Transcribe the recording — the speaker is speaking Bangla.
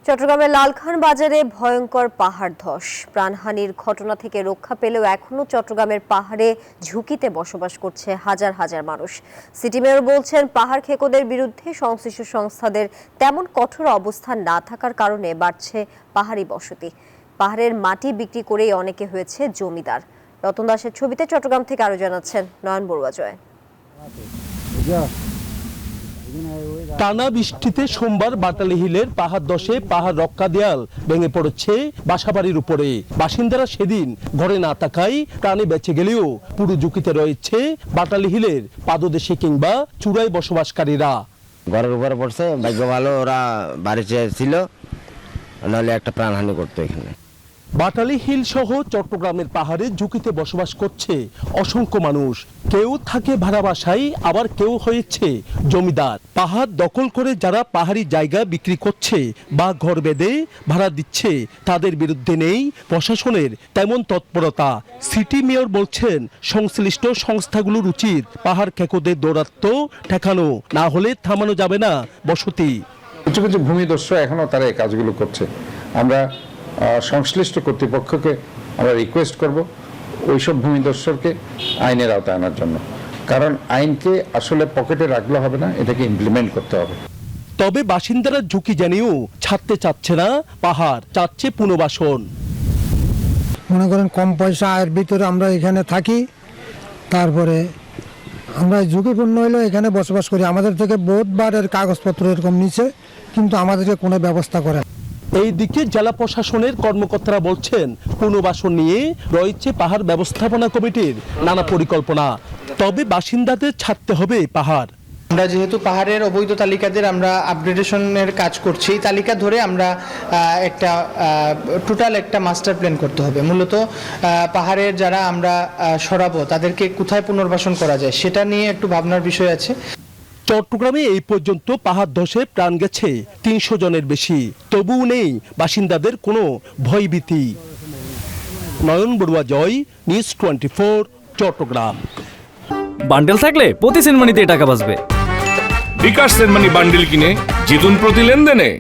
চট্টগ্রামের লালখান বাজারে ভয়ঙ্কর পাহাড় ধস। প্রাণহানির ঘটনা থেকে রক্ষা পেলেও এখনো চট্টগ্রামের পাহাড়ে ঝুঁকিতে বসবাস করছে হাজার হাজার মানুষ। সিটি মেয়র বলছেন, পাহাড় খেকোদের বিরুদ্ধে সংশ্লিষ্ট সংস্থাদের তেমন কঠোর অবস্থান না থাকার কারণে বাড়ছে পাহাড়ি বসতি। পাহাড়ের মাটি বিক্রি করেই অনেকে হয়েছে জমিদার। রতন দাসের ছবিতে চট্টগ্রাম থেকে আরো জানাচ্ছেন নয়ন বড়ুয়া জয়। টানা বৃষ্টিতে সোমবার বাটালি হিলের পাহাড় ধসে পাহাড় রক্ষা দেয়াল ভেঙে পড়েছে বাসাবাড়ির উপরে। বাসিন্দারা সেদিন ঘরে না থাকায় প্রাণে বেঁচে গেলেও পুরো ঝুঁকিতে রয়েছে বাটালি হিলের পাদদেশে কিংবা চূড়ায় বসবাসকারীরা। ঘরের উপরে পড়ছে, ভাগ্য ভালো ওরা বাড়িতে ছিল, নাহলে একটা প্রাণহানি করতো এখানে। বাটালি হিল সহ চট্টগ্রামের পাহাড়ে ঝুঁকিতে বসবাস করছে অসংখ্য মানুষ। কেউ থাকে ভাড়া বাসায়, আবার কেউ হয়েছে জমিদার। পাহাড় দখল করে যারা পাহাড়ি জায়গা বিক্রি করছে বা ঘর বেঁধে ভাড়া দিচ্ছে, তাদের বিরুদ্ধে নেই প্রশাসনের তেমন তৎপরতা। সিটি মেয়র বলছেন, সংশ্লিষ্ট সংস্থাগুলোর উচিত পাহাড় খেকোদের দৌরাত্ম্য ঠেকানো, না হলে থামানো যাবে না বসতি। কিছু কিছু ভূমিদস্যু এখনো তারা এই কাজগুলো করছে। আমরা সংশ্লিষ্ট কর্তৃপক্ষকে আমরা রিকোয়েস্ট করব ওইসব ভূমিদস্যুকে আইনের আওতায় আনার জন্য, কারণ আইনকে আসলে পকেটে রাখলে হবে না, এটাকে ইমপ্লিমেন্ট করতে হবে। তবে বাসিন্দারা ঝুঁকি জানিয়েও ছাড়তে চাচ্ছে না পাহাড়, চাচ্ছে পুনর্বাসন। মনে করেন কম পয়সা আয়ের ভিতরে আমরা এখানে থাকি, তারপরে আমরা ঝুঁকিপূর্ণ হলেও এখানে বসবাস করি। আমাদের থেকে বহুতবার এর কাগজপত্র এরকম নিচে, কিন্তু আমাদেরকে কোনো ব্যবস্থা করে। এই দিকে জেলা প্রশাসনের কর্মকর্তারা বলছেন, পুনর্বাসন নিয়ে রয়েছে পাহাড় ব্যবস্থাপনা কমিটির নানা পরিকল্পনা। তবে বাসিন্দাদের ছাড়তে হবে পাহাড়। আমরা যেহেতু পাহাড়ের অবৈধ তালিকাদের আমরা আপগ্রেডেশনের কাজ করছি, তালিকা ধরে আমরা টোটাল একটা মাস্টার প্ল্যান করতে হবে। মূলত পাহাড়ের যারা আমরা সরাবো তাদেরকে কোথায় পুনর্বাসন করা যায় সেটা নিয়ে একটু ভাবনার বিষয় আছে। চট্টগ্রামে এই পর্যন্ত পাহাড় ধসে প্রাণ গেছে ৩০০ জনের বেশি, তবুও নেই বাসিন্দাদের কোনো ভয়ভীতি। নয়ন বড়ুয়া জয়, নিউজ 24, চট্টগ্রাম। বান্ডেল থাকলে প্রতি সেনমানিতে টাকা বাঁচবে। বিকাশ সেনমানি বান্ডেল কিনে জিতুন প্রতি লেনদেনে।